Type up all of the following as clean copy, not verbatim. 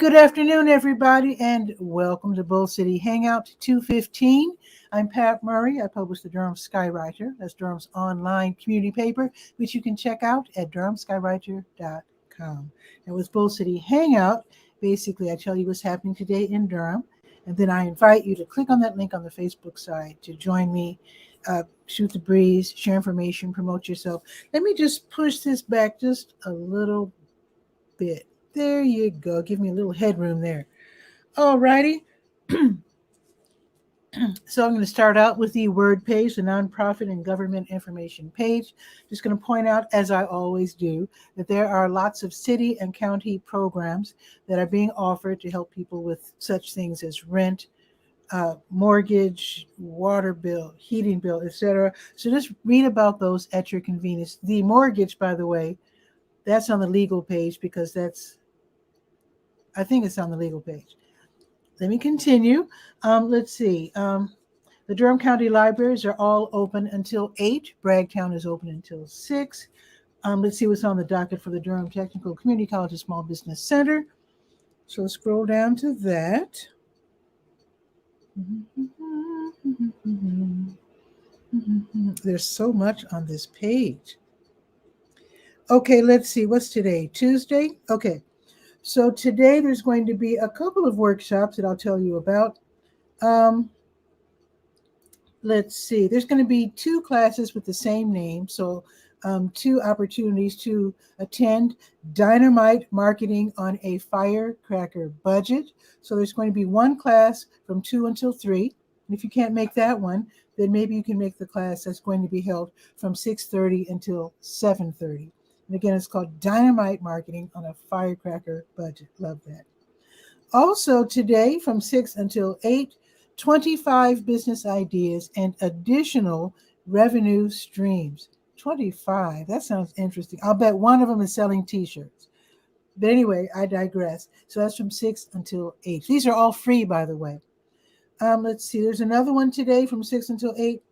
good afternoon, everybody, and welcome to Bull City Hangout 215. I'm Pat Murray. I publish the Durham Skywriter. That's Durham's online community paper, which you can check out at durhamskywriter.com. And with Bull City Hangout, basically I tell you what's happening today in Durham, and then I invite you to click on that link on the Facebook side to join me, shoot the breeze, share information, promote yourself. Let me just push this back just a little bit. There you go. Give me a little headroom there. All righty. So I'm going to start out with the word page, the nonprofit and government information page. Just going to point out, as I always do, that there are lots of city and county programs that are being offered to help people with such things as rent, mortgage, water bill, heating bill, etc. So just read about those at your convenience. The mortgage, by the way, that's on the legal page because I think it's on the legal page. Let me continue. Let's see. The Durham County Libraries are all open until 8. Bragtown is open until 6. Let's see what's on the docket for the Durham Technical Community College and Small Business Center. So scroll down to that. There's so much on this page. Okay, let's see. What's today? Tuesday? Okay. So today there's going to be a couple of workshops that I'll tell you about. Let's see. There's going to be 2 classes with the same name. So 2 opportunities to attend Dynamite Marketing on a Firecracker Budget. So there's going to be 1 class from 2 until 3. And if you can't make that one, then maybe you can make the class that's going to be held from 6:30 until 7:30. And again, it's called Dynamite Marketing on a Firecracker Budget. Love that. Also today from 6 until 8, 25 business ideas and additional revenue streams. 25, that sounds interesting. I'll bet one of them is selling t-shirts. But anyway, I digress. So that's from 6 until 8. These are all free, by the way. Let's see, there's another one today from 6 until 8.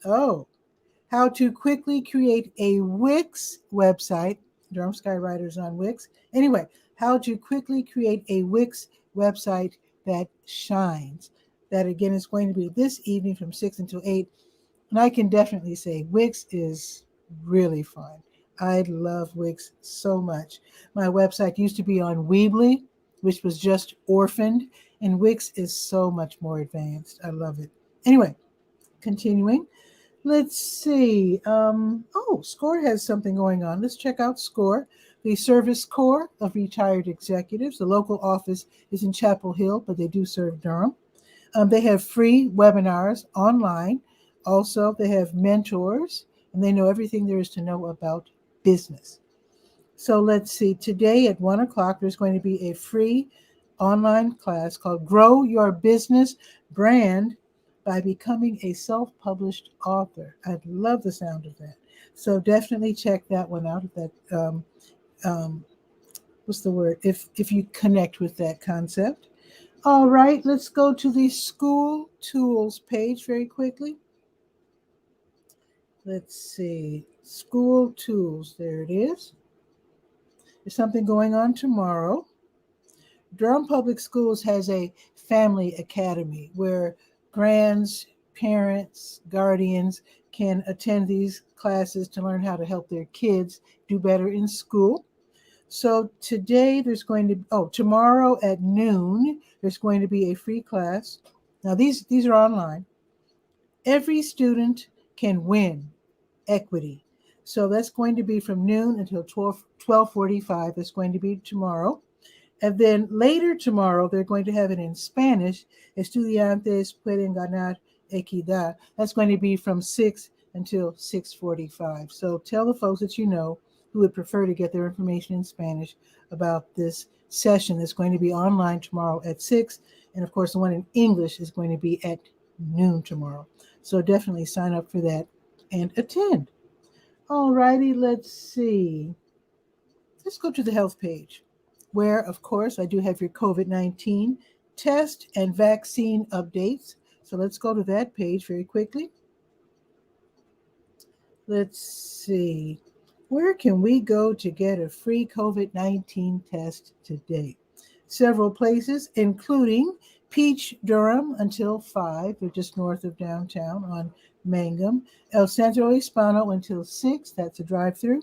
Oh, how to quickly create a Wix website. Durham Skywriter's on Wix. Anyway, how to quickly create a Wix website that shines. That again is going to be this evening from 6 until 8. And I can definitely say Wix is really fun. I love Wix so much. My website used to be on Weebly, which was just orphaned, and Wix is so much more advanced. I love it. Anyway, continuing. Let's see. SCORE has something going on. Let's check out SCORE, the Service Corps of Retired Executives. The local office is in Chapel Hill, but they do serve Durham. They have free webinars online. Also, they have mentors, and they know everything there is to know about business. So let's see. Today at 1 o'clock, there's going to be a free online class called Grow Your Business Brand by Becoming a Self-Published Author. I love the sound of that. So definitely check that one out. What's the word? If you connect with that concept. All right, let's go to the school tools page very quickly. Let's see. School tools. There it is. There's something going on tomorrow. Durham Public Schools has a family academy where grands, parents, guardians can attend these classes to learn how to help their kids do better in school. So today tomorrow at noon, there's going to be a free class. Now these are online. Every student can win equity. So that's going to be from noon until 12:45. That's going to be tomorrow. And then later tomorrow, they're going to have it in Spanish. Estudiantes pueden ganar equidad. That's going to be from 6 until 6:45. So tell the folks that you know who would prefer to get their information in Spanish about this session that's going to be online tomorrow at 6. And of course, the one in English is going to be at noon tomorrow. So definitely sign up for that and attend. All righty, let's see. Let's go to the health page, where, of course, I do have your COVID-19 test and vaccine updates. So let's go to that page very quickly. Let's see. Where can we go to get a free COVID-19 test today? several places, including Peach, Durham until 5. They're just north of downtown on Mangum. El Centro Hispano until 6. That's a drive-through.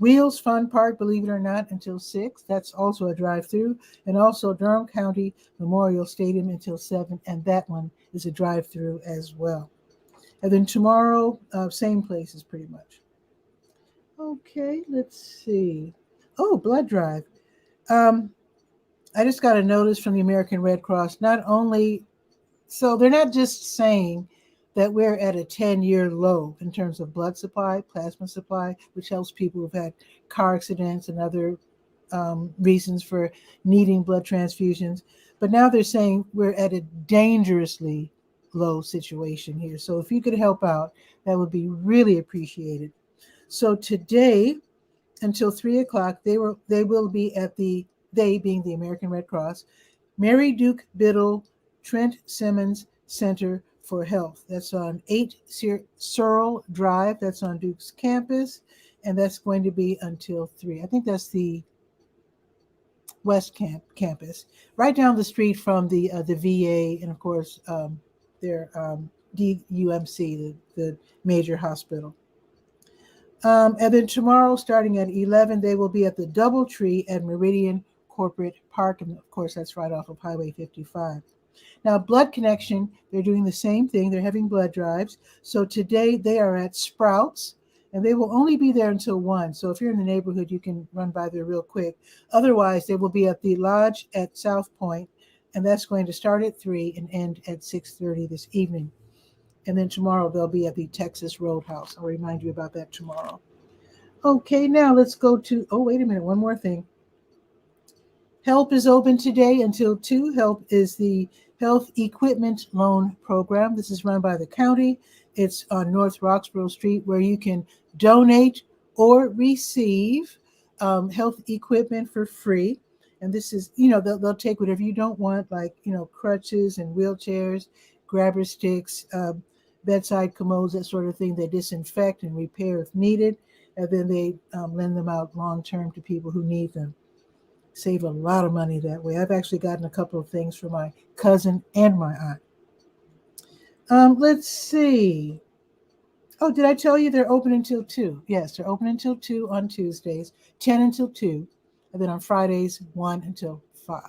Wheels Fun Park, believe it or not, until 6. That's also a drive-through. And also Durham County Memorial Stadium until 7. And that one is a drive-through as well. And then tomorrow, same places pretty much. Okay, let's see. Oh, blood drive. I just got a notice from the American Red Cross. Not only, so they're not just saying that we're at a 10-year low in terms of blood supply, plasma supply, which helps people who've had car accidents and other reasons for needing blood transfusions. But now they're saying we're at a dangerously low situation here. So if you could help out, that would be really appreciated. So today, until 3 o'clock, they will be at they being the American Red Cross, Mary Duke Biddle Trent Simmons Center for Health. That's on 8 Searle Drive. That's on Duke's campus, and that's going to be until 3. I think that's the West campus, right down the street from the VA, and of course their DUMC, the major hospital. And then tomorrow, starting at 11, they will be at the DoubleTree at Meridian Corporate Park. And of course, that's right off of Highway 55. Now, Blood Connection, they're doing the same thing. They're having blood drives. So today they are at Sprouts, and they will only be there until 1. So if you're in the neighborhood, you can run by there real quick. Otherwise, they will be at the Lodge at South Point, and that's going to start at 3 and end at 6:30 this evening. And then tomorrow they'll be at the Texas Roadhouse. I'll remind you about that tomorrow. Okay, now let's go to, oh, wait a minute, one more thing. HELP is open today until 2. HELP is the Health Equipment Loan Program. This is run by the county. It's on North Roxborough Street, where you can donate or receive health equipment for free. And this is, they'll take whatever you don't want, like, crutches and wheelchairs, grabber sticks, bedside commodes, that sort of thing. They disinfect and repair if needed, and then they lend them out long-term to people who need them. Save a lot of money that way. I've actually gotten a couple of things for my cousin and my aunt. Let's see. Oh, did I tell you they're open until 2? Yes, they're open until 2 on Tuesdays, 10 until 2, and then on Fridays, 1 until 5.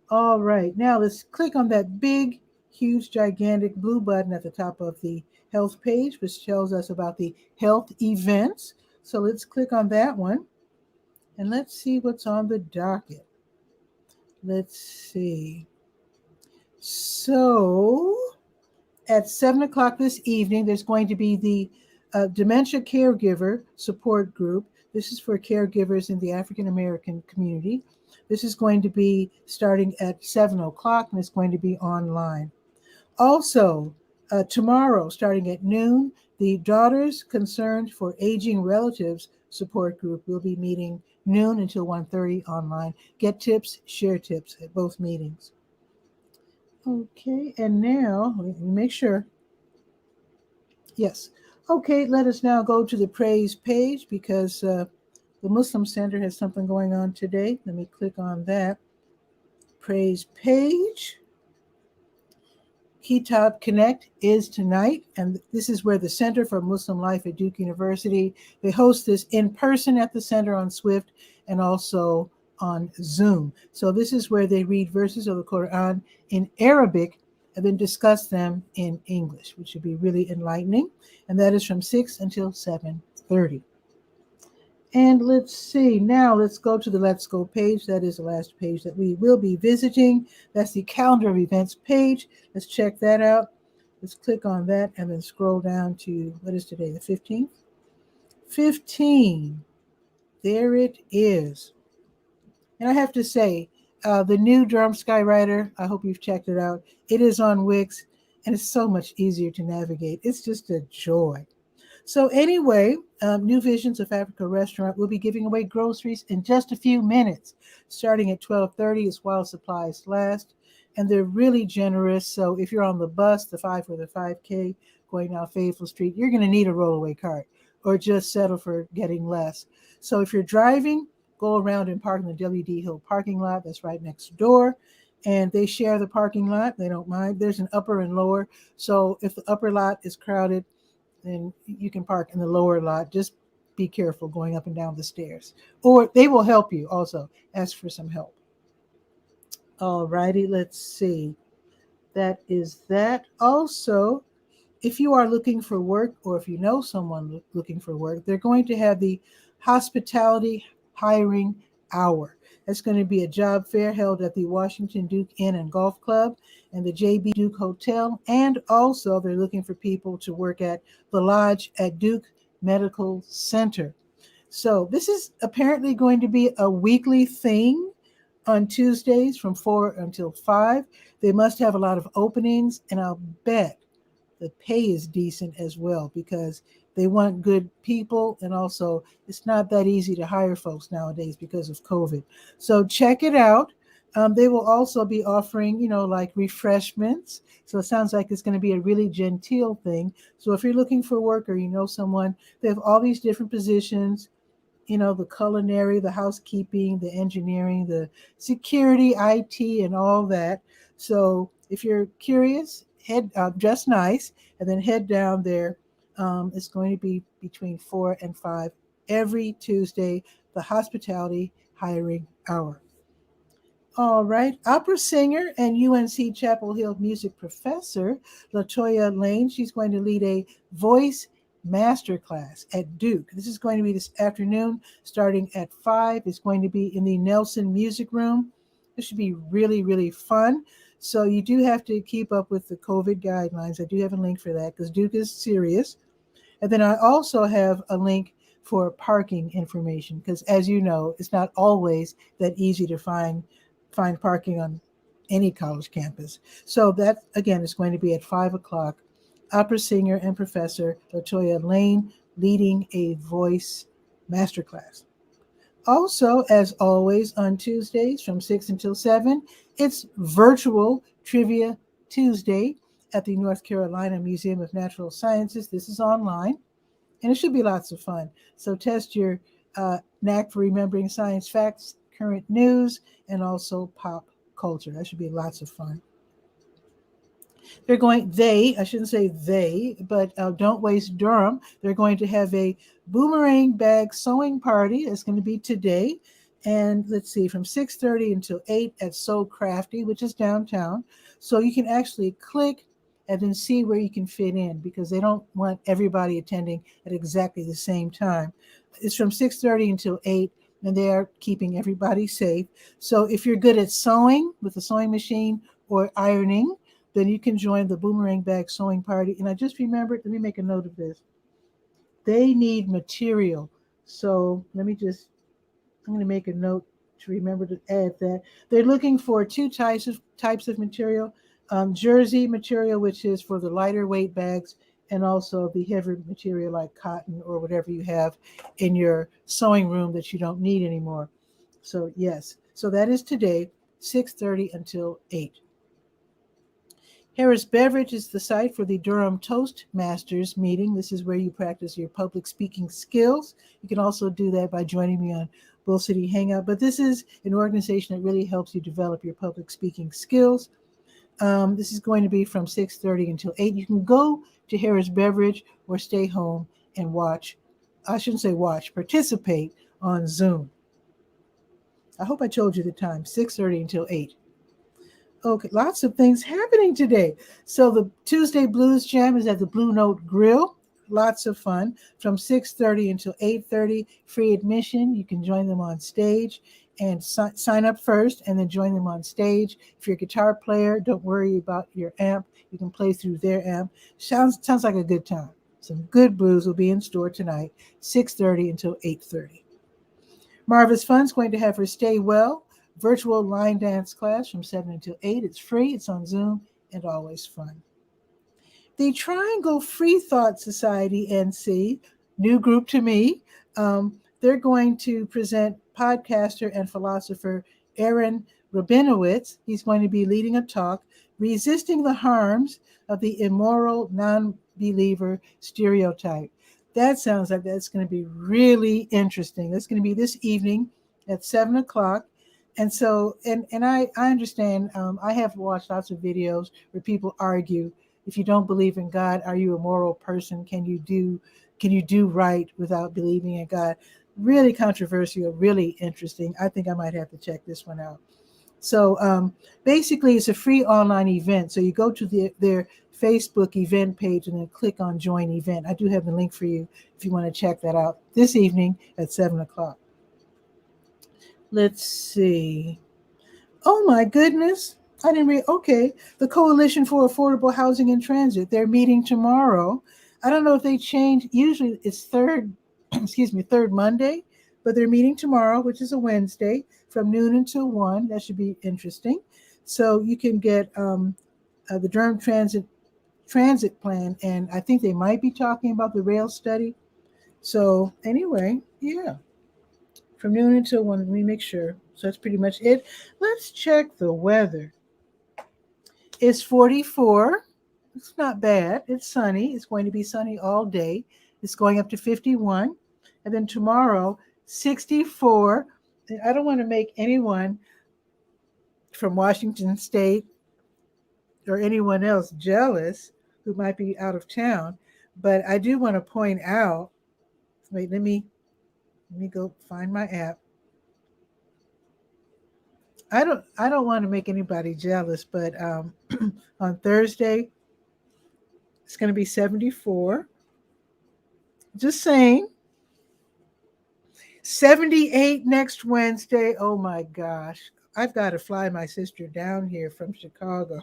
All right, now let's click on that big, huge, gigantic blue button at the top of the health page, which tells us about the health events. So let's click on that one. And let's see what's on the docket. Let's see. So at 7 o'clock this evening, there's going to be the Dementia Caregiver Support Group. This is for caregivers in the African American community. This is going to be starting at 7 o'clock, and it's going to be online. Also, tomorrow, starting at noon, the Daughters Concerned for Aging Relatives Support Group will be meeting noon until 1:30 online. Get tips, share tips at both meetings. Okay, and now, let me make sure. Yes. Okay, let us now go to the praise page, because the Muslim Center has something going on today. Let me click on that praise page. Kitab Connect is tonight, and this is where the Center for Muslim Life at Duke University, they host this in person at the center on Swift and also on Zoom. So this is where they read verses of the Quran in Arabic and then discuss them in English, which should be really enlightening. And that is from 6 until 7:30. And let's see, now let's go to the Let's Go page. That is the last page that we will be visiting. That's the calendar of events page. Let's check that out. Let's click on that and then scroll down to, what is today, the 15th? 15. There it is. And I have to say, the new Durham Skywriter, I hope you've checked it out. It is on Wix, and it's so much easier to navigate. It's just a joy. So anyway, New Visions of Africa Restaurant will be giving away groceries in just a few minutes, starting at 12:30 is while supplies last. And they're really generous. So if you're on the bus, the 5 or the 5K going down Fayetteville Street, you're going to need a rollaway cart or just settle for getting less. So if you're driving, go around and park in the W.D. Hill parking lot that's right next door. And they share the parking lot. They don't mind. There's an upper and lower. So if the upper lot is crowded, then you can park in the lower lot. Just be careful going up and down the stairs. Or they will help you also. Ask for some help. All righty, let's see. That is that. Also, if you are looking for work or if you know someone looking for work, they're going to have the hospitality hiring hour. It's going to be a job fair held at the Washington Duke Inn and Golf Club and the JB Duke Hotel. And also, they're looking for people to work at the lodge at Duke Medical Center. So, this is apparently going to be a weekly thing on Tuesdays from 4 until 5. They must have a lot of openings, and I'll bet the pay is decent as well because they want good people, and also it's not that easy to hire folks nowadays because of COVID. So check it out. They will also be offering, like refreshments. So it sounds like it's going to be a really genteel thing. So if you're looking for work or you know someone, they have all these different positions, the culinary, the housekeeping, the engineering, the security, IT, and all that. So if you're curious, dress nice and then head down there. It's going to be between 4 and 5 every Tuesday, the hospitality hiring hour. All right. Opera singer and UNC Chapel Hill music professor, LaToya Lane, she's going to lead a voice masterclass at Duke. This is going to be this afternoon starting at 5. It's going to be in the Nelson Music Room. This should be really, really fun. So you do have to keep up with the COVID guidelines. I do have a link for that because Duke is serious. And then I also have a link for parking information because, as you know, it's not always that easy to find parking on any college campus. So that, again, is going to be at 5 o'clock. Opera singer and professor LaToya Lane leading a voice masterclass. Also, as always, on Tuesdays from 6 until 7, it's virtual Trivia Tuesday at the North Carolina Museum of Natural Sciences. This is online, and it should be lots of fun. So test your knack for remembering science facts, current news, and also pop culture. That should be lots of fun. I shouldn't say they, but Don't Waste Durham. They're going to have a boomerang bag sewing party. It's going to be today. And let's see, from 6:30 until 8 at So Crafty, which is downtown. So you can actually click and then see where you can fit in because they don't want everybody attending at exactly the same time. It's from 6:30 until 8, and they are keeping everybody safe. So if you're good at sewing with a sewing machine or ironing, then you can join the boomerang bag sewing party. And I just remembered, let me make a note of this. They need material. So I'm going to make a note to remember to add that. They're looking for two types of material. Jersey material, which is for the lighter weight bags, and also the heavier material like cotton or whatever you have in your sewing room that you don't need anymore. So yes, so that is today, 6:30 until 8. Harris Beverage is the site for the Durham Toastmasters meeting. This is where you practice your public speaking skills. You can also do that by joining me on Bull City Hangout. But this is an organization that really helps you develop your public speaking skills. This is going to be from 6:30 until 8. You can go to Harris Beverage or stay home and watch. I shouldn't say watch, participate on Zoom. I hope I told you the time, 6:30 until 8. Okay, lots of things happening today. So the Tuesday Blues Jam is at the Blue Note Grill. Lots of fun from 6:30 until 8:30. Free admission. You can join them on stage and sign up first and then join them on stage. If you're a guitar player, don't worry about your amp. You can play through their amp. Sounds like a good time. Some good blues will be in store tonight, 6:30 until 8:30. Marva's Fun's going to have her Stay Well virtual line dance class from 7 until 8. It's free, it's on Zoom, and always fun. The Triangle Free Thought Society NC, new group to me, they're going to present podcaster and philosopher Aaron Rabinowitz. He's going to be leading a talk, Resisting the Harms of the Immoral Non-Believer Stereotype. That sounds like that's going to be really interesting. That's going to be this evening at 7 o'clock. And so, and I understand. I have watched lots of videos where people argue: if you don't believe in God, are you a moral person? Can you do right without believing in God? Really controversial, really interesting. I think I might have to check this one out. So basically, it's a free online event. So you go to their Facebook event page and then click on Join Event. I do have the link for you if you want to check that out this evening at 7 o'clock. Let's see. Oh my goodness. I didn't read. Okay. The Coalition for Affordable Housing and Transit. They're meeting tomorrow. I don't know if they change. Usually it's third Monday, but they're meeting tomorrow, which is a Wednesday, from noon until 1. That should be interesting. So you can get the Durham transit plan, and I think they might be talking about the rail study. So anyway, yeah, from noon until 1. Let me make sure. So that's pretty much it. Let's check the weather. It's 44. It's not bad. It's sunny. It's going to be sunny all day. It's going up to 51. And then tomorrow, 64. And I don't want to make anyone from Washington State or anyone else jealous who might be out of town, but I do want to point out, wait, let me go find my app. I don't want to make anybody jealous, but on Thursday, it's going to be 74. Just saying. 78 next Wednesday. Oh my gosh. I've got to fly my sister down here from Chicago.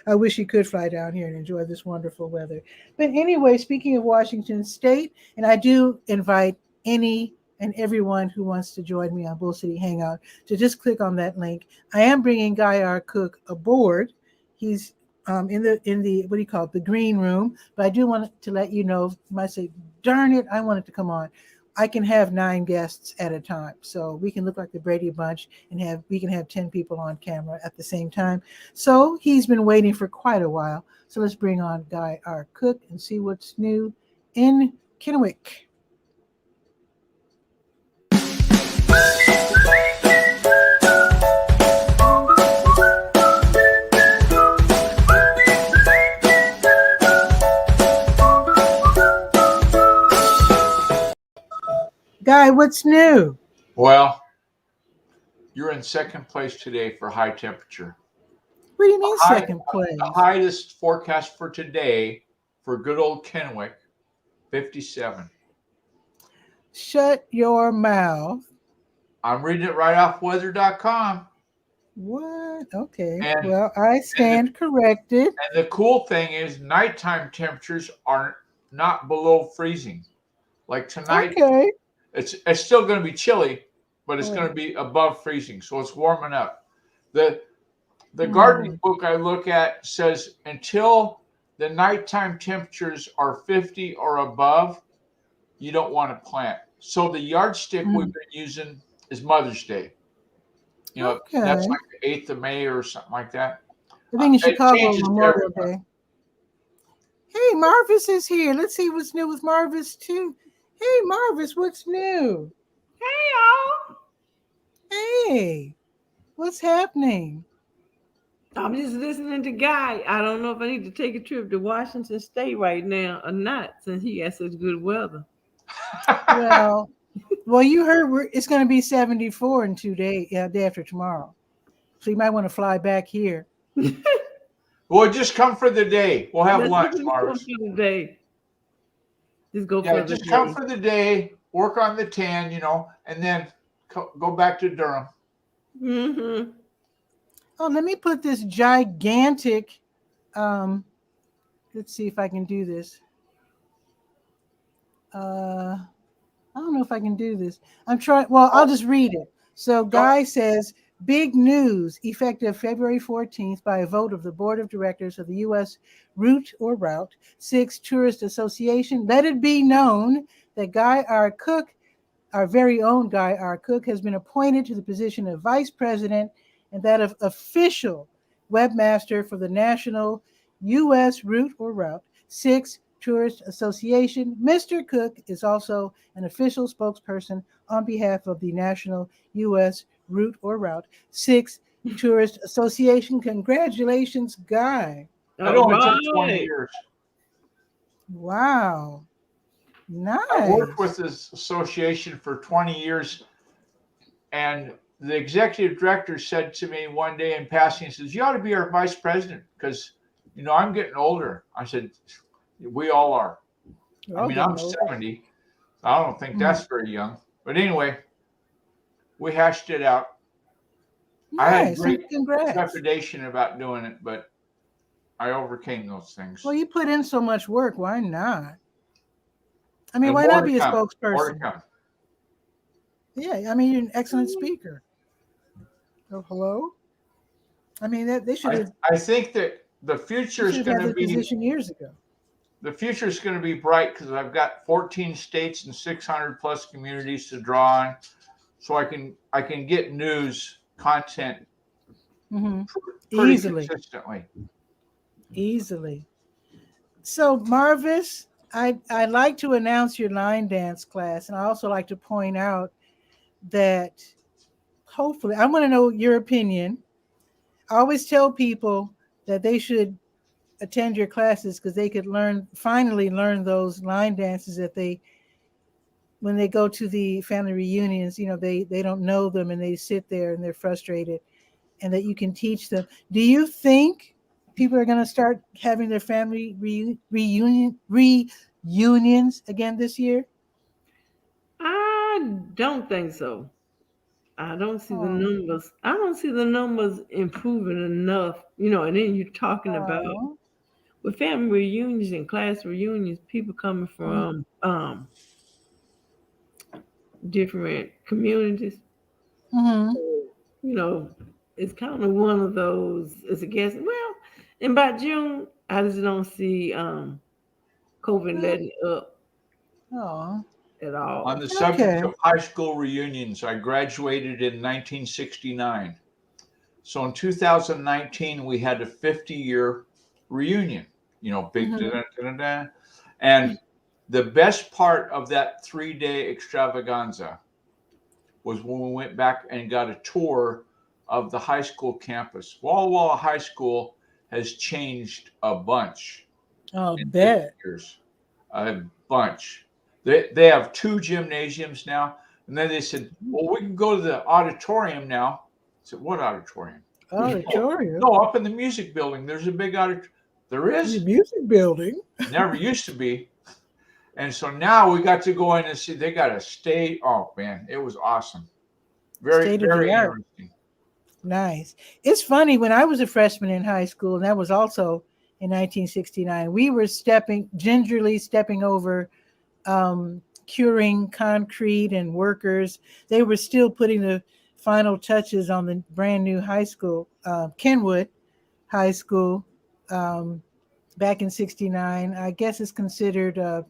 I wish she could fly down here and enjoy this wonderful weather. But anyway, speaking of Washington State, and I do invite any and everyone who wants to join me on Bull City Hangout to just click on that link. I am bringing Guy R. Cook aboard. He's in the what do you call it, the green room. But I do want to let you know, you might say, darn it, I wanted to come on. I can have 9 guests at a time. So we can look like the Brady Bunch and we can have 10 people on camera at the same time. So he's been waiting for quite a while. So let's bring on Guy R. Cook and see what's new in Kennewick. Guy, what's new? Well, you're in second place today for high temperature. What do you mean second place? The highest forecast for today for good old Kennewick, 57. Shut your mouth. I'm reading it right off weather.com. What? Okay. Well, I stand corrected. And the cool thing is nighttime temperatures are not below freezing. Like tonight, okay. It's still going to be chilly, but it's going to be above freezing. So it's warming up. The gardening book I look at says until the nighttime temperatures are 50 or above, you don't want to plant. So the yardstick we've been using is Mother's Day. You know, that's like the 8th of May or something like that. I think in Chicago, Memorial Day. Hey, Marvis is here. Let's see what's new with Marvis, too. Hey, Marvis, what's new? Hey, y'all. Hey, what's happening? I'm just listening to Guy. I don't know if I need to take a trip to Washington State right now or not, since he has such good weather. Well, you heard it's going to be 74 in 2 days, day after tomorrow. So you might want to fly back here. Well, just come for the day. We'll have lunch, Marvis. Come for the day. Just go for the day. Just come for the day, work on the tan, and then go back to Durham. Mm-hmm. Oh, let me put this gigantic, let's see if I can do this. I don't know if I can do this. I'm trying. Well, I'll just read it. So Guy says, big news, effective February 14th by a vote of the Board of Directors of the U.S. Route 6 Tourist Association. Let it be known that Guy R. Cook, our very own Guy R. Cook, has been appointed to the position of Vice President and that of official webmaster for the National U.S. Route 6 Tourist Association. Mr. Cook is also an official spokesperson on behalf of the National U.S. Route 6 Tourist Association. Congratulations, Guy. It All only took 20 right. years. Wow. I worked Nice. with this association for 20 years, and the executive director said to me one day in passing, he says, "You ought to be our vice president because, I'm getting older." I said, "We all are." We're I all mean, getting I'm older. 70. I don't think that's very young. But anyway, we hashed it out. I had Nice. great Congrats. trepidation about doing it, but I overcame those things. Well, you put in so much work. Why not? I mean, And why more not to be a come. More to spokesperson? come. Yeah, I mean, you're an excellent speaker. Oh, hello? I mean, they should have I think that the future is going had to this be position years ago. the future is going to be bright because I've got 14 states and 600 plus communities to draw on, so I can get news content pretty Easily. consistently. Easily. So, Marvis, I'd like to announce your line dance class, and I also like to point out that hopefully, I want to know your opinion. I always tell people that they should attend your classes because they could finally learn those line dances that when they go to the family reunions, they don't know them and they sit there and they're frustrated, and that you can teach them. Do you think people are going to start having their family reunions again this year? I don't think so. I don't see the Oh, numbers. I don't see the numbers improving enough. And then you're talking about oh. with family reunions and class reunions, people coming from different communities. Mm-hmm. It's kind of one of those as a guess. Well, and by June, I just don't see COVID letting up Oh, at On all. the subject okay. of high school reunions, I graduated in 1969. So in 2019, we had a 50-year reunion, big da-da-da-da-da. And the best part of that 3-day extravaganza was when we went back and got a tour of the high school campus. Walla Walla High School has changed a bunch I'll in 50 bet. years. A bunch. They have 2 gymnasiums now. And then they said, well, we can go to the auditorium now. I said, what auditorium? Auditorium. No, up in the music building. There's a big auditorium. There The is? music building. Never used to be. And so now we got to go in and see. They got a stage. Oh, man. It was awesome. Very, State of very the art. interesting. Nice. It's funny, when I was a freshman in high school, and that was also in 1969, we were gingerly stepping over curing concrete and workers. They were still putting the final touches on the brand new high school, Kenwood High School, back in 69. I guess it's considered, I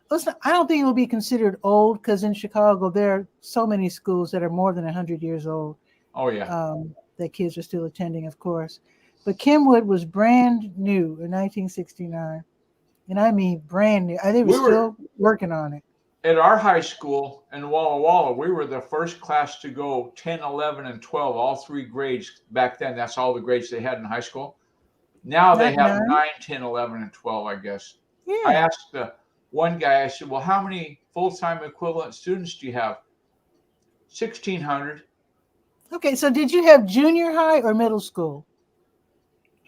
don't think it will be considered old because in Chicago, there are so many schools that are more than 100 years old. Oh, yeah. That kids are still attending, of course. But Kenwood was brand new in 1969. And I mean brand new. They were still working on it. At our high school in Walla Walla, we were the first class to go 10, 11, and 12, all 3 grades. Back then, that's all the grades they had in high school. Now they have 9, 10, 11, and 12, I guess. Yeah. I asked one guy, I said, well, how many full-time equivalent students do you have? 1,600. Okay, so did you have junior high or middle school?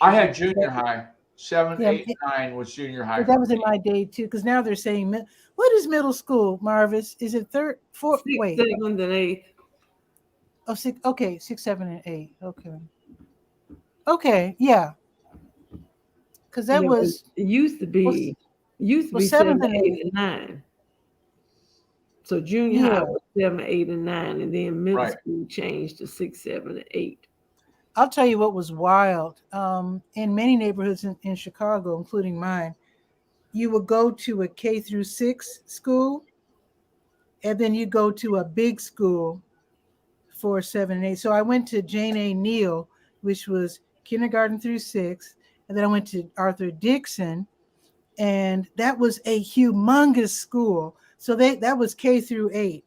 I had junior high. 7, 8, 9 was junior high. That was in my day too, because now they're saying, what is middle school, Marvis? Is it 3rd, 4th? Wait. 6th, 7th, and 8th. Oh, 6. Okay, 6, 7, and 8. Okay. Okay, yeah. Because that was. It used to be 7, 8, and 9. So junior high was 7, 8, and 9, and then middle school changed to 6, 7, and 8. I'll tell you what was wild. In many neighborhoods in Chicago, including mine, you would go to a K through 6 school, and then you go to a big school for 7 and 8. So I went to Jane A. Neal, which was kindergarten through 6, and then I went to Arthur Dixon, and that was a humongous school. So that was K through 8,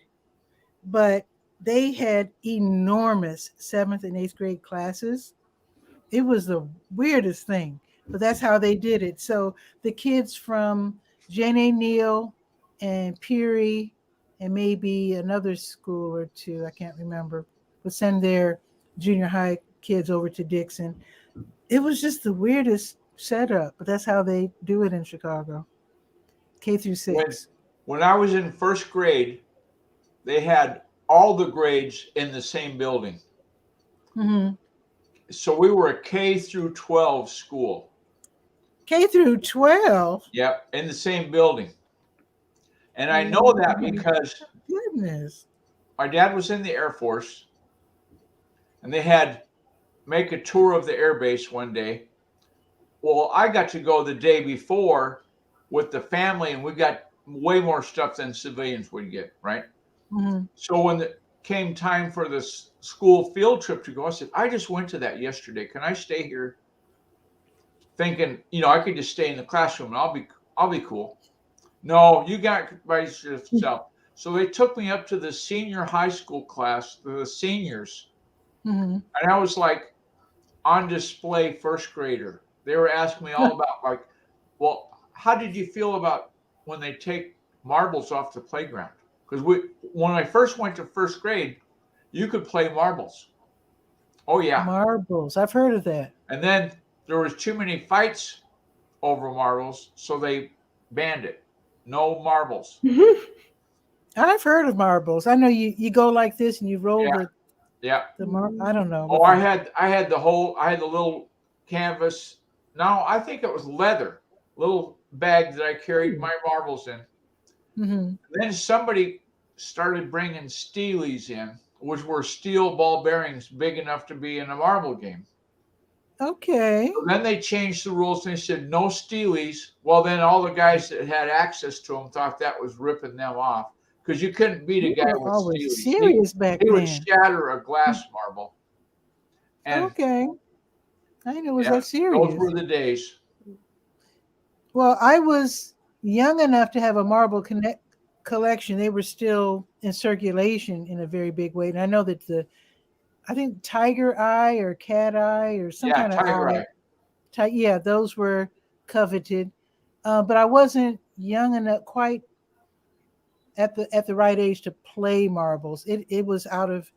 but they had enormous 7th and 8th grade classes. It was the weirdest thing, but that's how they did it. So the kids from Jane A. Neal and Peary and maybe another school or two, I can't remember, would send their junior high kids over to Dixon. It was just the weirdest setup, but that's how they do it in Chicago. K through 6. When I was in first grade, they had all the grades in the same building. Mm-hmm. So we were a K through 12 school. K through 12? Yep, in the same building. And I know that because goodness, my dad was in the Air Force, and they had make a tour of the air base one day. Well, I got to go the day before with the family, and we got way more stuff than civilians would get, right? Mm-hmm. So when it came time for the school field trip to go, I said, I just went to that yesterday. Can I stay here? Thinking, I could just stay in the classroom and I'll be cool. No, you got by yourself. So they took me up to the senior high school class, the seniors. Mm-hmm. And I was like on display first grader. They were asking me all about like, well, how did you feel about when they take marbles off the playground? Because when I first went to first grade, you could play marbles. Oh yeah. Marbles. I've heard of that. And then there was too many fights over marbles, so they banned it. No marbles. I've heard of marbles. I know you go like this and you roll the marble. I don't know. Oh, I had the little canvas. No, I think it was leather, little bag that I carried my marbles in. Mm-hmm. Then somebody started bringing steelies in, which were steel ball bearings big enough to be in a marble game. Okay. So then they changed the rules and they said no steelies. Well, then all the guys that had access to them thought that was ripping them off because you couldn't beat a guy with steelies. Serious back then. He would shatter a glass marble. And okay. I didn't know it was that serious. Those were the days. Well, I was young enough to have a marble collection. They were still in circulation in a very big way. And I know that I think tiger eye or cat eye or some kind of eye. Those were coveted. But I wasn't young enough, quite at the right age to play marbles. It was out of.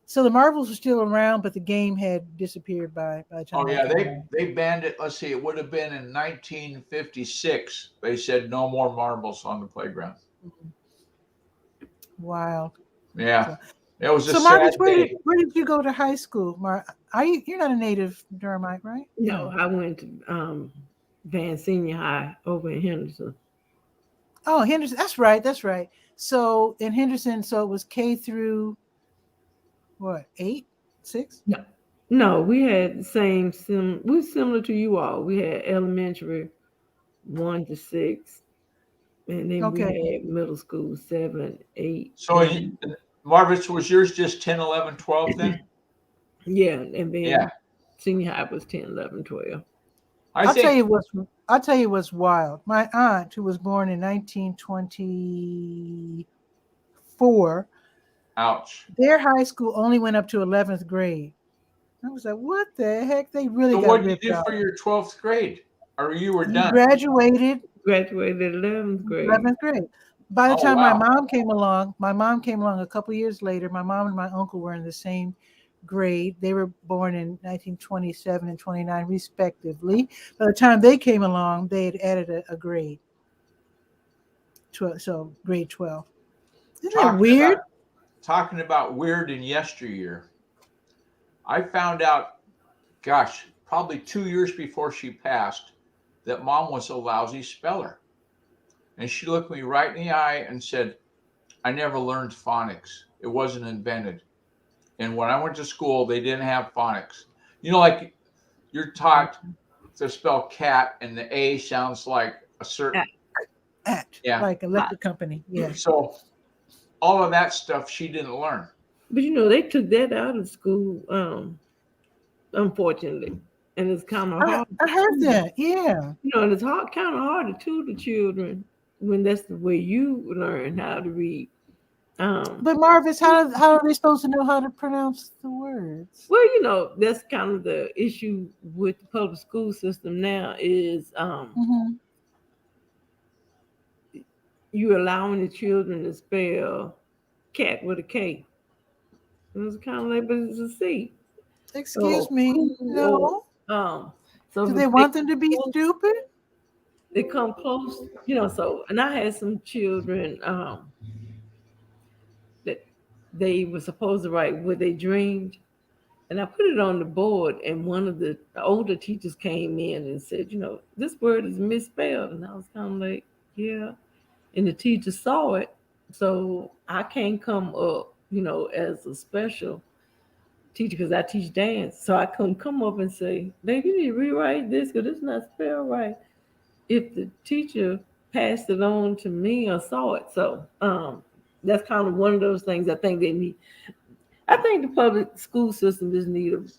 So the marbles were still around, but the game had disappeared by the time. Oh yeah, they banned it. Let's see, it would have been in 1956. They said no more marbles on the playground. Wow. Yeah. It was a so, sad Marcus, day. Where did you go to high school? You're not a native Durhamite, right? No, I went to Van Senior High over in Henderson. Oh, Henderson. That's right. So in Henderson, so it was K through what, 8, 6? No, we had the we're similar to you all. We had elementary 1 to 6, and then we had middle school 7, 8. So Marvis, was yours just 10, 11, 12 then? Yeah, and then senior high was 10, 11, 12. I'll tell you what's wild. My aunt, who was born in 1924, ouch. Their high school only went up to 11th grade. I was like, what the heck? They really got what did ripped you do out. for your 12th grade? Or you were done? Graduated 11th grade. 11th grade. By the time my mom came along a couple years later. My mom and my uncle were in the same grade. They were born in 1927 and 29 respectively. By the time they came along, they had added a grade. So grade 12. Isn't that weird? Talking about weird in yesteryear. I found out, probably 2 years before she passed, that Mom was a lousy speller. And she looked me right in the eye and said, I never learned phonics. It wasn't invented. And when I went to school, they didn't have phonics. Like you're taught to spell cat and the A sounds like a certain. Like electric company. Yeah. So all of that stuff she didn't learn. But they took that out of school, unfortunately. and it's kind of hard. I heard that. Yeah. You know, and it's kind of hard to tutor children when that's the way you learn how to read. But Marvis, how are they supposed to know how to pronounce the words? Well, you know, that's kind of the issue with the public school system now is you're allowing the children to spell cat with a K. And it's kind of like, but it's a C. Excuse me. No. So do they want them to be stupid? They come close, you know. So, and I had some children that they were supposed to write what they dreamed, and I put it on the board. And one of the older teachers came in and said, you know, this word is misspelled, and I was kind of like, yeah. And the teacher saw it, so I can't come up, you know, as a special teacher because I teach dance. So I couldn't come up and say, "Baby, you need to rewrite this because it's not spelled right." If the teacher passed it on to me or saw it, so that's kind of one of those things I think they need. I think the public school system just need to be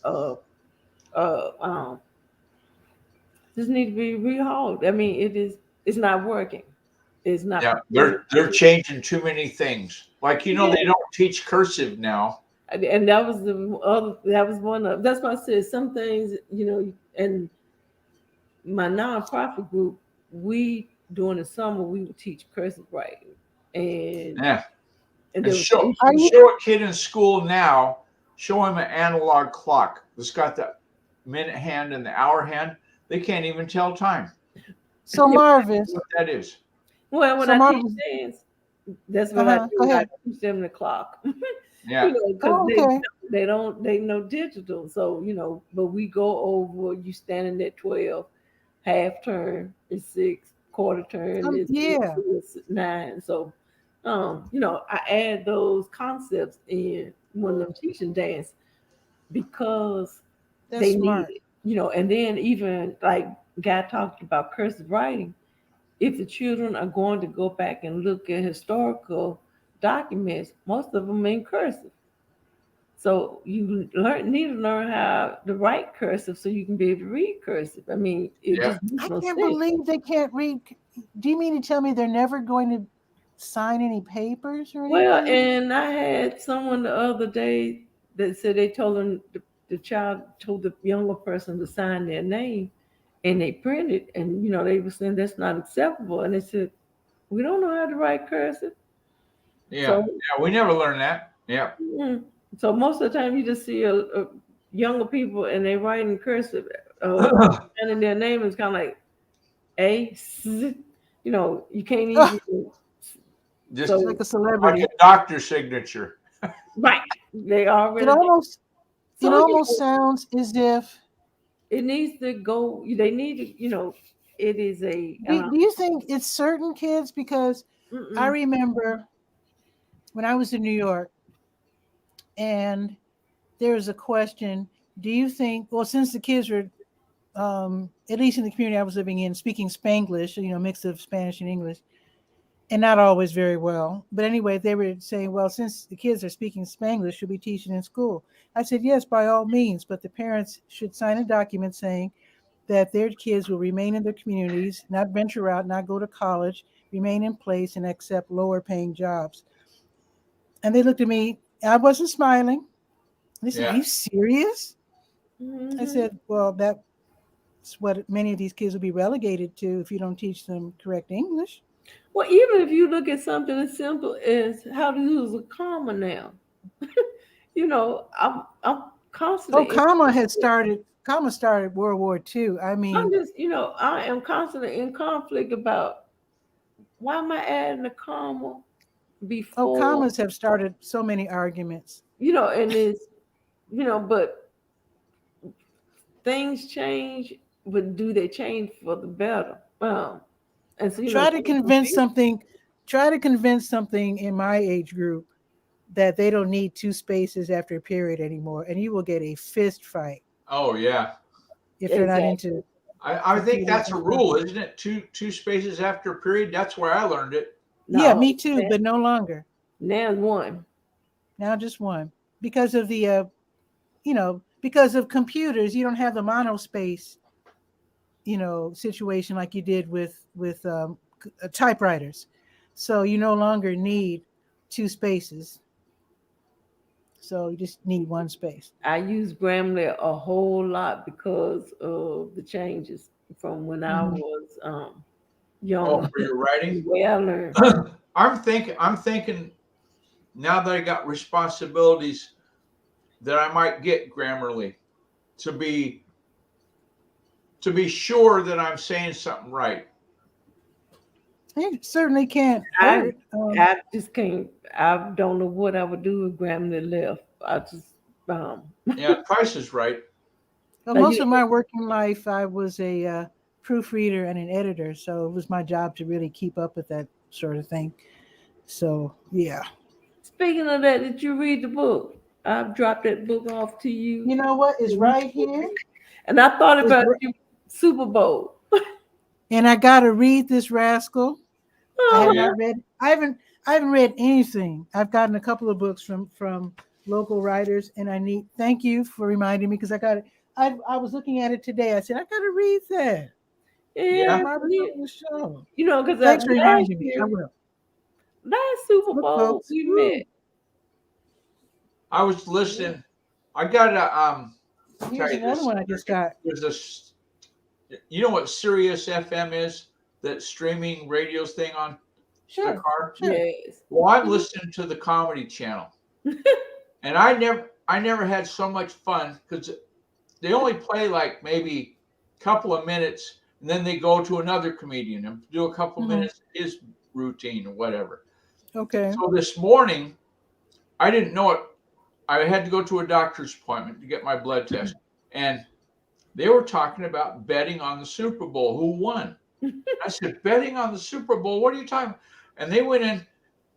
rehauled. I mean, it's not working. It's not. Yeah, they're changing too many things. Like, you know, they don't teach cursive now. And that was one of, that's why I said some things, you know, and my nonprofit group, during the summer, we would teach cursive writing. And show a kid in school now, show him an analog clock that's got the minute hand and the hour hand. They can't even tell time. So Marvis, what that is. Well, when I teach dance, that's what I do. I teach them the clock. Yeah. You know, because they know digital. So, you know, but we go over, you standing at 12, half turn is 6, quarter turn is 9. So, you know, I add those concepts in when I'm teaching dance because they need it, you know. And then even like Guy talked about cursive writing, if the children are going to go back and look at historical documents, most of them in cursive. So you need to learn how to write cursive so you can be able to read cursive. I mean, I can't believe they can't read. Do you mean to tell me they're never going to sign any papers or anything? Well, and I had someone the other day that said they told them the child told the younger person to sign their name, and they printed, and you know they were saying that's not acceptable, and they said we don't know how to write cursive. Yeah, we never learned that. Yeah. So most of the time you just see a younger people and they write in cursive, and their name is kind of like you know, you can't even just like a celebrity, like a doctor's signature. Right. They already. It almost sounds as if it needs to go. They need to, you know, it is a. Do you think it's certain kids? Because I remember when I was in New York, and there was a question. Do you think? Well, since the kids were, at least in the community I was living in, speaking Spanglish, you know, mix of Spanish and English, and not always very well. But anyway, they were saying, well, since the kids are speaking Spanglish, should we teach it in school? I said, yes, by all means, but the parents should sign a document saying that their kids will remain in their communities, not venture out, not go to college, remain in place, and accept lower paying jobs. And they looked at me. I wasn't smiling. They said, are you serious? I said, well, that's what many of these kids will be relegated to if you don't teach them correct English. Well, even if you look at something as simple as how to use a comma now, you know, I'm constantly. Oh, comma started World War II. I mean, I'm just, you know, I am constantly in conflict about why am I adding a comma before? Oh, commas have started so many arguments. You know, and it's, you know, but things change, but do they change for the better? And so, try to convince something in my age group that they don't need 2 spaces after a period anymore, and you will get a fist fight. Oh yeah. If they're not into. I think that's a rule, isn't it? Two spaces after a period. That's where I learned it. No, yeah, me too, but no longer. Now 1. Now just 1 because of the, you know, because of computers, you don't have the monospace, situation like you did with typewriters. So you no longer need two spaces. So you just need one space. I use Grammarly a whole lot because of the changes from when I was young. Oh, for your writing? The way I learned. I'm thinking now that I got responsibilities that I might get Grammarly to be sure that I'm saying something right. It certainly can't I hurt. I just can't. I don't know what I would do if Grammarly left. I just Yeah, Price is right. Well, most of my working life, I was a proofreader and an editor, so it was my job to really keep up with that sort of thing. So, yeah. Speaking of that, did you read the book? I've dropped that book off to you. You know what? It's right here. And I thought about you, Super Bowl. And I got to read this rascal. Oh, I haven't read anything. I've gotten a couple of books from local writers, and thank you for reminding me, because I got it. I was looking at it today. I said, I got to read that. Yeah. Show. Because thanks for reminding me. I will. Last Super Bowl we met. I was listening. I got a Here's another one I just got. There's you know what Sirius FM is? That streaming radios thing on the car? Sure. Yes. Well, I'm listening to the Comedy Channel. And I never had so much fun, because they only play like maybe a couple of minutes, and then they go to another comedian and do a couple minutes of his routine or whatever. Okay. So this morning, I didn't know it. I had to go to a doctor's appointment to get my blood test, and they were talking about betting on the Super Bowl, who won. I said, betting on the Super Bowl? What are you talking about? And they went in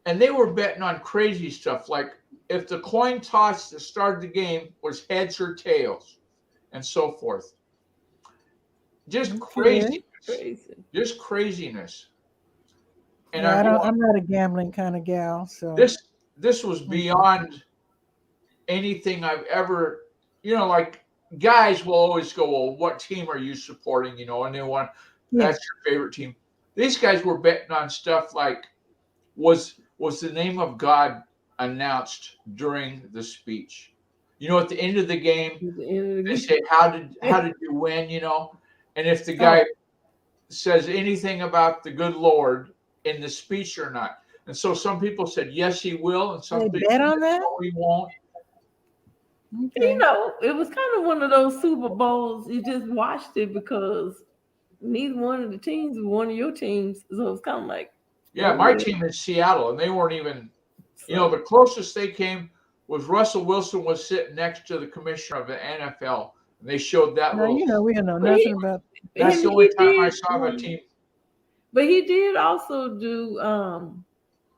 and they were betting on crazy stuff, like if the coin toss that started the game was heads or tails, and so forth. Just crazy. Just craziness. And I'm not a gambling kind of gal. So this was beyond anything I've ever, like guys will always go, well, what team are you supporting? And they want, that's your favorite team. These guys were betting on stuff like, was the name of God announced during the speech? At the end of the game, they say, how did you win? And if the guy says anything about the good Lord in the speech or not. And so some people said, yes, he will. And some people bet on said, that? no, he won't. Okay. It was kind of one of those Super Bowls. You just watched it because neither one of the teams was one of your teams. So it's kind of like. Yeah, my team is Seattle, and they weren't even, the closest they came was Russell Wilson was sitting next to the commissioner of the NFL. And they showed that we don't know nothing about. That's the only time I saw a team. But he did also do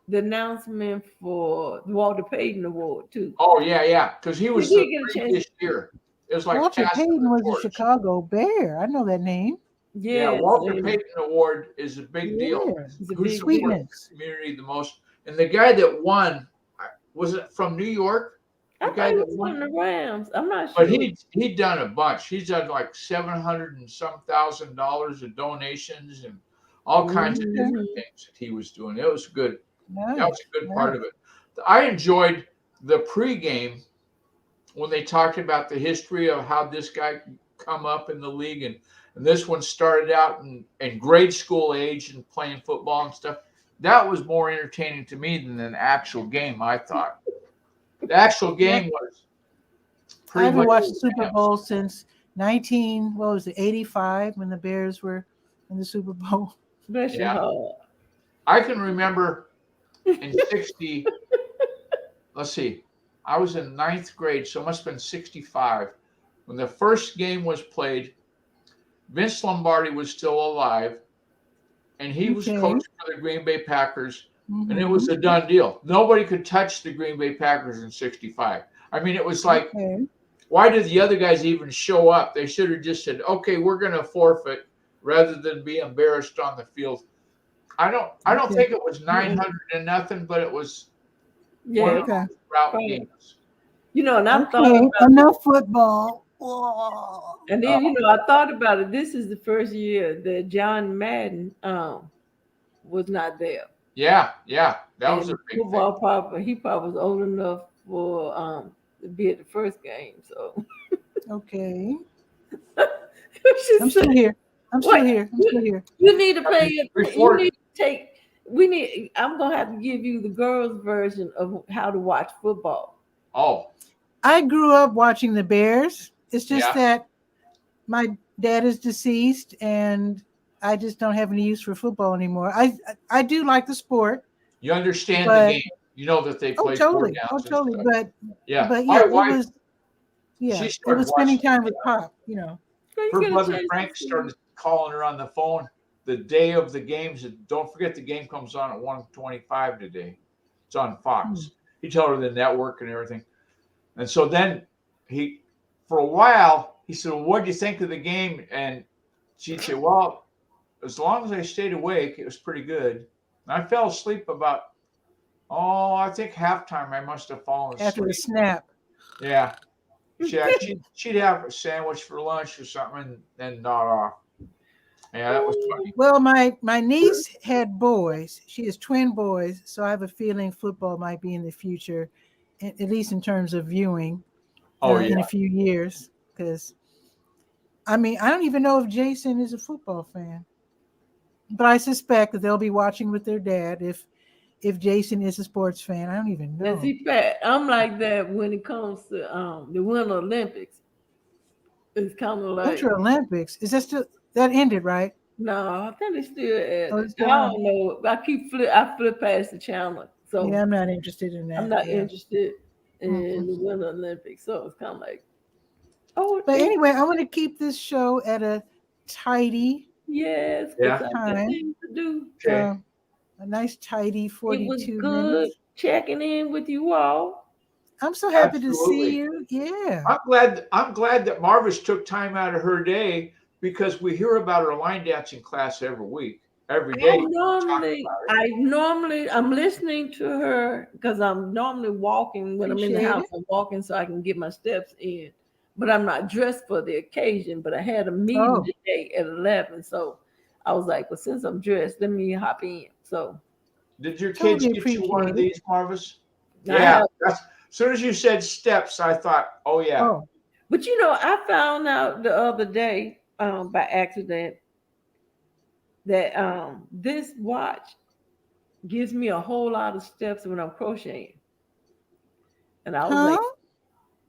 the announcement for the Walter Payton Award too. Oh yeah, because he was the previous year. It was like Walter Payton was a Chicago Bear. I know that name. Yeah, Walter Payton Award is a big deal. Who supports the community the most? And the guy that won, was it from New York? I think it was from the Rams. I'm not sure. But he'd done a bunch. He's done like $700,000 and some of donations and all kinds of different things that he was doing. It was good. Nice. That was a good part of it. I enjoyed the pregame when they talked about the history of how this guy come up in the league, and this one started out in grade school age and playing football and stuff. That was more entertaining to me than an actual game, I thought. The actual game was I haven't watched the Super Bowl since 85 when the Bears were in the Super Bowl. I can remember in 60, let's see, I was in 9th grade, so it must have been 65. When the first game was played, Vince Lombardi was still alive, and he was coaching for the Green Bay Packers, and it was a done deal. Nobody could touch the Green Bay Packers in 65. I mean, it was like, why did the other guys even show up? They should have just said, okay, we're going to forfeit rather than be embarrassed on the field. I don't think it was 900 and nothing, but it was one of those route games. You know, and I thought Okay, about, enough football. Oh. and then you know, I thought about it. This is the first year that John Madden was not there. Yeah, that was a And big thing. football probably he probably was old enough for to be at the first game. So Okay. she I'm said, still here. I'm still "What? here. I'm still here. You need to pay it. You Before, need to take. We need. I'm gonna have to give you the girls' version of how to watch football. oh, I grew up watching the Bears. It's just yeah, that my dad is deceased and I just don't have any use for football anymore. I do like the sport, you understand the but game. You know that they oh play four totally. Oh downs and totally. stuff. But Yeah, yeah, my it wife, was she it started was spending watching. time with Pop, you know. So you Her get a brother chance Frank to see. started calling her on the phone the day of the games. Don't forget the game comes on at 1:25 today. It's on Fox. He told her the network and everything. And so then for a while, he said, well, what do you think of the game? And she'd say, well, as long as I stayed awake, it was pretty good. And I fell asleep about, I think halftime. I must have fallen asleep. After the snap. Yeah. She'd have a sandwich for lunch or something and then nod off. Yeah, that was funny. Well, my niece had boys. She has twin boys, so I have a feeling football might be in the future, at least in terms of viewing Oh, yeah. in a few years. Because, I mean, I don't even know if Jason is a football fan. But I suspect that they'll be watching with their dad if Jason is a sports fan. I don't even know. And see, Pat, I'm like that when it comes to the Winter Olympics. It's kind of like Winter Olympics. Is that still that ended, right? no, I think it's still at Oh, it. it's I still on. don't know. I flip past the channel, so Yeah, I'm not interested in that. I'm not yeah. interested in Mm-mm. the Winter Olympics. So it's kind of like, oh, But anyway, I want to keep this show at a tidy yes, Yeah. because I got things to do. Okay. a nice tidy It was 42 good minutes. checking in with you all. I'm so happy to Absolutely. see you. Yeah. I'm glad that Marvis took time out of her day because we hear about her line dancing class every day. I'm listening to her because I'm normally walking when I'm in the Appreciate house. I'm walking so I can get my steps in, but I'm not dressed for the occasion. But I had a meeting today at 11, so I was like, well, since I'm dressed, let me hop in. So did your kids Totally get you one of appreciate these, Marvis? I Yeah. have- As soon as you said steps, I thought, oh yeah. Oh, but you know, I found out the other day by accident that this watch gives me a whole lot of steps when I'm crocheting. And I was like,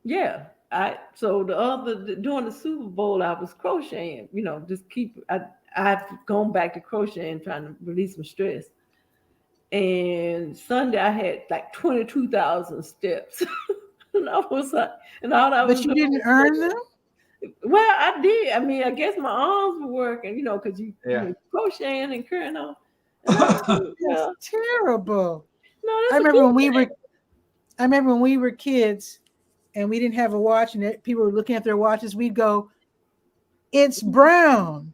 yeah. So during the Super Bowl, I was crocheting, you know, I've gone back to crocheting, trying to release my stress. And Sunday I had like 22,000 steps. And I was like, and all I was but you doing didn't earn them? well, I did. I mean, I guess my arms were working, you know, because you know, crocheting and curling on. And I was like, yeah, That's terrible. no, I that's a remember good when we were kids and we didn't have a watch and people were looking at their watches, we'd go, it's brown.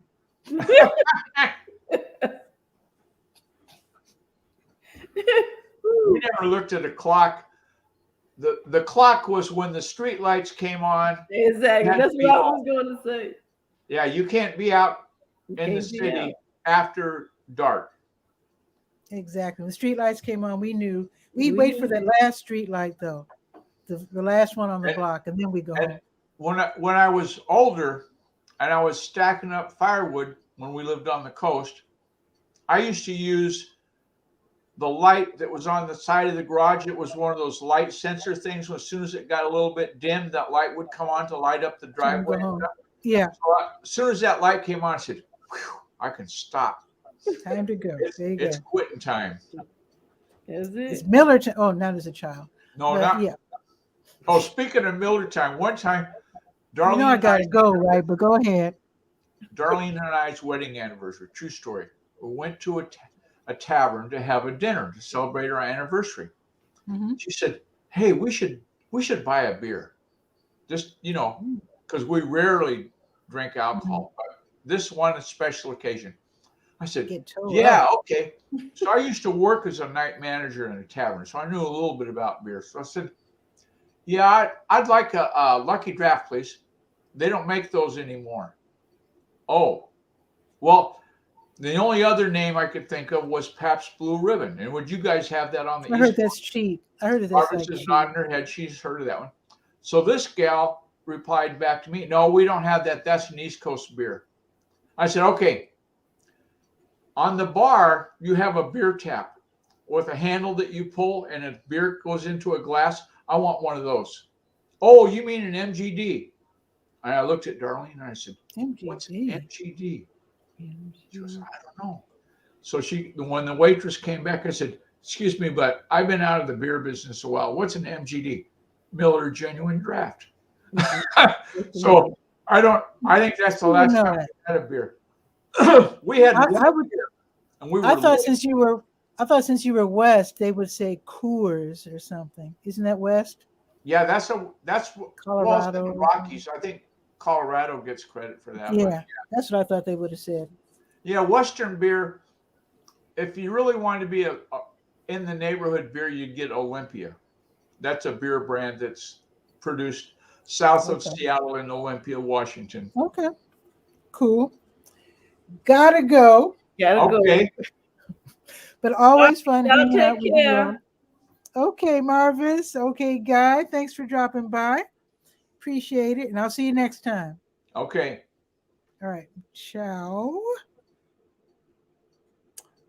We never looked at a clock. The clock was when the street lights came on. Exactly. That's what I was going to say. Yeah, you can't be out in the city after dark. Exactly. When the street lights came on, we knew. We'd wait for that last street light, though, the last one on the block, and then we go home. When I was older and I was stacking up firewood when we lived on the coast, I used to use the light that was on the side of the garage. It was one of those light sensor things. As soon as it got a little bit dim, that light would come on to light up the driveway. Yeah. So as soon as that light came on, I said, I can stop. Time to go. It's quitting time. Is it? It's Miller time. Oh, not as a child. No, but, not. Yeah. Oh, speaking of Miller time, one time, Darlene. You know I gotta go, right? But go ahead. Darlene and I's wedding anniversary, true story. We went to a tavern to have a dinner to celebrate our anniversary. Mm-hmm. She said, "Hey, we should buy a beer, just because we rarely drink alcohol, but this one is a special occasion." I said, "Yeah, okay." So I used to work as a night manager in a tavern, so I knew a little bit about beer. So I said, Yeah, I'd like a Lucky Draft, please. They don't make those anymore. Oh, well, the only other name I could think of was Pabst Blue Ribbon. And would you guys have that on the I East heard that's Coast? cheap. I heard that that's Barbara like is cheap. nodding her head. She's heard of that one. So this gal replied back to me, no, we don't have that. That's an East Coast beer. I said, okay. On the bar, you have a beer tap with a handle that you pull and a beer goes into a glass. I want one of those. Oh, you mean an MGD? And I looked at Darlene and I said, what's an MGD? She goes, I don't know. So when the waitress came back, I said, excuse me, but I've been out of the beer business a while. What's an MGD? Miller Genuine Draft. So I think that's the last time we had a beer. We had one beer, and we were. I thought since you were West, they would say Coors or something. Isn't that West? Yeah, that's Colorado. Well, the Rockies. I think Colorado gets credit for that. Yeah, that's what I thought they would have said. Yeah, Western beer. If you really wanted to be in the neighborhood beer, you'd get Olympia. That's a beer brand that's produced south of Seattle in Olympia, Washington. Okay, cool. Gotta go. Okay. But always fun hanging out with you. Care. Okay, Marvis. Okay, Guy. Thanks for dropping by. Appreciate it. And I'll see you next time. Okay. All right. Ciao.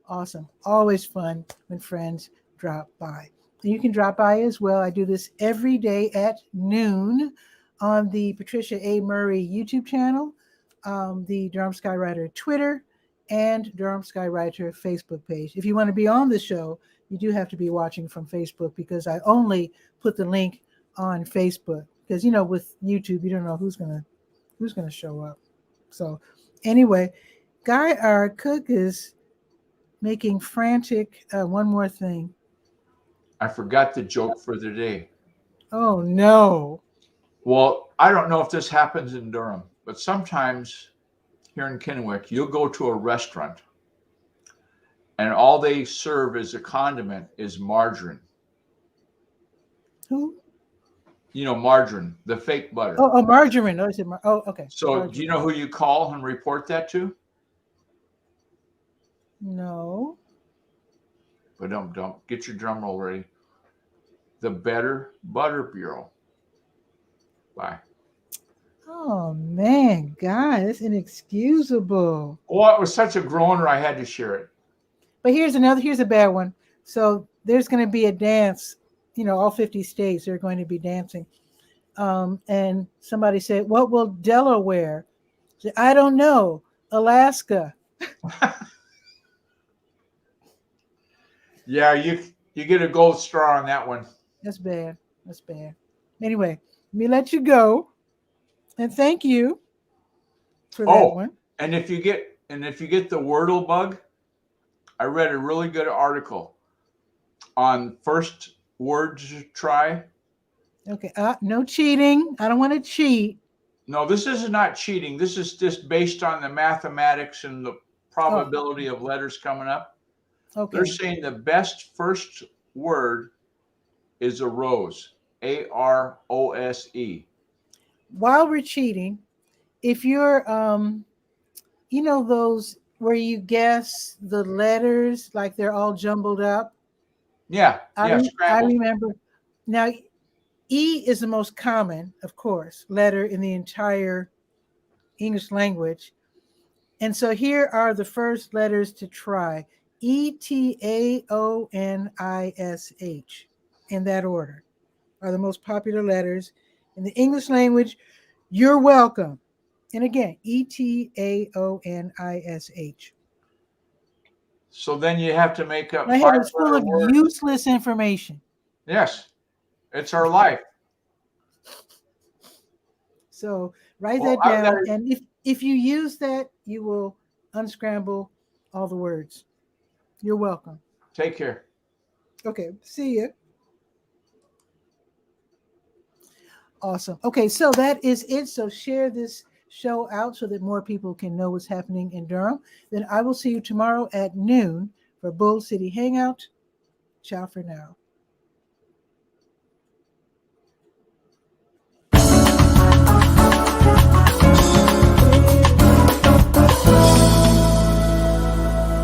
Awesome. Always fun when friends drop by. And you can drop by as well. I do this every day at noon on the Patricia A. Murray YouTube channel, the Durham Skywriter Twitter, and Durham Skywriter Facebook page. If you want to be on the show, you do have to be watching from Facebook because I only put the link on Facebook because, you know, with YouTube, you don't know who's gonna show up. So anyway, Guy, our cook, is making frantic. One more thing. I forgot the joke for the day. Oh, no. Well, I don't know if this happens in Durham, but sometimes here in Kennewick, you'll go to a restaurant and all they serve as a condiment is margarine. Who? You know, margarine, the fake butter. Oh, margarine. Oh, okay. So margarine. Do you know who you call and report that to? No. But don't get your drum roll ready. The Better Butter Bureau. Bye. Oh man, Guy, that's inexcusable. Well, it was such a groaner, I had to share it. But here's a bad one. So there's going to be a dance, you know, all 50 states are going to be dancing. And somebody said, what will Delaware? I said, I don't know. Alaska. Yeah, you get a gold star on that one. That's bad. That's bad. Anyway, let me let you go. And thank you for that one. And if you get the Wordle bug, I read a really good article on first words try. Okay. No cheating. I don't want to cheat. No, this is not cheating. This is just based on the mathematics and the probability of letters coming up. Okay. They're saying the best first word is arose. AROSE. While we're cheating, if you're you know those where you guess the letters like they're all jumbled up? Yeah. I remember. Now, E is the most common, of course, letter in the entire English language. And so here are the first letters to try. ETAONISH in that order are the most popular letters in the English language. You're welcome. And again, ETAONISH. So then you have to make up. My head is full of useless information. Yes, it's our life. So write that down. And if you use that, you will unscramble all the words. You're welcome. Take care. Okay, see you. Awesome. Okay, so that is it. So share this show out so that more people can know what's happening in Durham. Then I will see you tomorrow at noon for Bull City Hangout. Ciao for now.